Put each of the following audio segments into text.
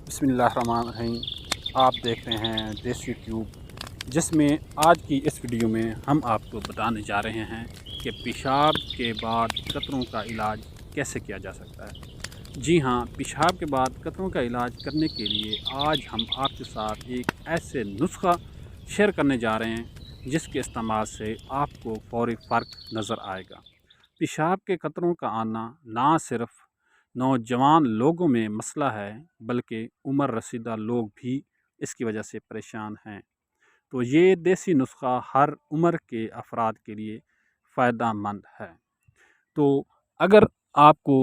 बिस्मिल्लाहिर्रहमानिर्रहीम। आप देख रहे हैं देसी ट्यूब, जिसमें आज की इस वीडियो में हम आपको बताने जा रहे हैं कि पेशाब के बाद कतरों का इलाज कैसे किया जा सकता है। जी हाँ, पेशाब के बाद कतरों का इलाज करने के लिए आज हम आपके साथ एक ऐसे नुस्खा शेयर करने जा रहे हैं जिसके इस्तेमाल से आपको फौरी फ़र्क नज़र आएगा। पेशाब के कतरों का आना ना सिर्फ नौजवान लोगों में मसला है, बल्कि उम्र रसीदा लोग भी इसकी वजह से परेशान हैं। तो ये देसी नुस्खा हर उम्र के अफराद के लिए फ़ायदा मंद है। तो अगर आपको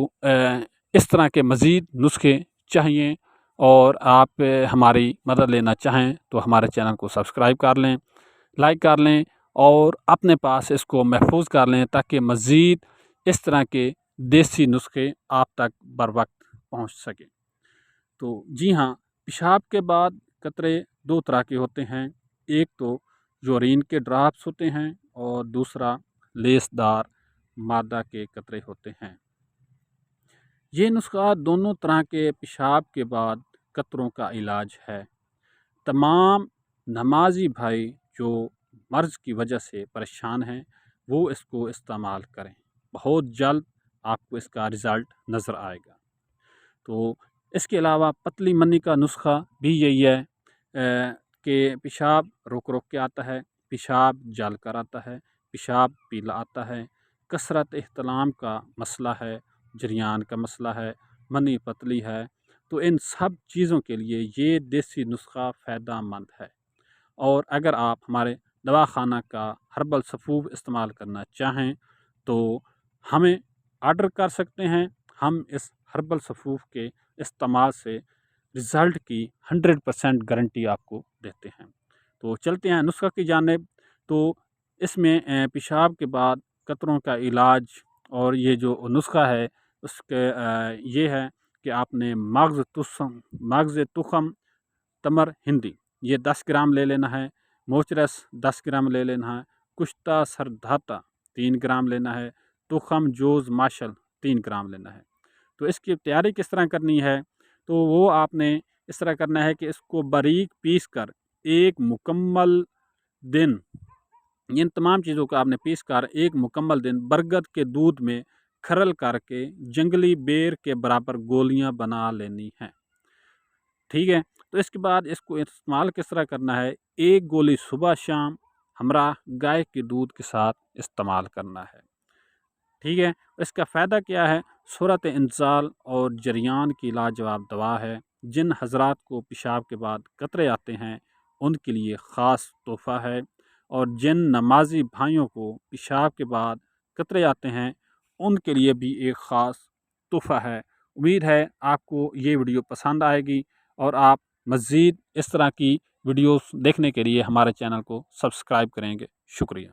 इस तरह के मज़ीद नुस्खे चाहिए और आप हमारी मदद लेना चाहें तो हमारे चैनल को सब्सक्राइब कर लें, लाइक कर लें और अपने पास इसको महफूज कर लें ताकि मज़ीद इस तरह के देसी नुस्खे आप तक बर वक्त पहुँच सकें। तो जी हाँ, पेशाब के बाद कतरे दो तरह के होते हैं। एक तो यूरिन के ड्रॉप्स होते हैं और दूसरा लेसदार मादा के कतरे होते हैं। ये नुस्खा दोनों तरह के पेशाब के बाद कतरों का इलाज है। तमाम नमाजी भाई जो मर्ज़ की वजह से परेशान हैं वो इसको इस्तेमाल करें, बहुत जल्द आपको इसका रिज़ल्ट नज़र आएगा। तो इसके अलावा पतली मनी का नुस्खा भी यही है कि पेशाब रुक रुक के आता है, पेशाब जल कर आता है, पेशाब पीला आता है, कसरत एहतलाम का मसला है, जरियान का मसला है, मनी पतली है। तो इन सब चीज़ों के लिए ये देसी नुस्खा फ़ायदा मंद है। और अगर आप हमारे दवाखाना का हर्बल सफ़ूफ इस्तेमाल करना चाहें तो हमें आर्डर कर सकते हैं। हम इस हर्बल सफ़ूफ के इस्तेमाल से रिज़ल्ट की 100% गारंटी आपको देते हैं। तो चलते हैं नुस्खा की जानिब। तो इसमें पेशाब के बाद कतरों का इलाज और ये जो नुस्खा है उसके ये है कि आपने मगज़ तुखम तमर हिंदी ये 10 ग्राम ले लेना है, मोचरस 10 ग्राम ले लेना है, कुश्ता सरधाता 3 ग्राम लेना है, तुखम जोज़ माशल 3 ग्राम लेना है। तो इसकी तैयारी किस तरह करनी है? तो वो आपने इस तरह करना है कि इसको बारीक पीस कर एक मुकम्मल दिन, इन तमाम चीज़ों को आपने पीस कर एक मुकम्मल दिन बरगद के दूध में खरल करके जंगली बेर के बराबर गोलियां बना लेनी हैं। ठीक है, तो इसके बाद इसको इस्तेमाल किस तरह करना है? एक गोली सुबह शाम हमरा गाय के दूध के साथ इस्तेमाल करना है। ठीक है, इसका फ़ायदा क्या है? सूरत इंज़ाल और जरियान की लाजवाब दवा है। जिन हज़रात को पेशाब के बाद कतरे आते हैं उनके लिए ख़ास तोहफ़ा है, और जिन नमाजी भाइयों को पेशाब के बाद कतरे आते हैं उनके लिए भी एक ख़ास तोहफ़ा है। उम्मीद है आपको ये वीडियो पसंद आएगी और आप मज़ीद इस तरह की वीडियोस देखने के लिए हमारे चैनल को सब्सक्राइब करेंगे। शुक्रिया।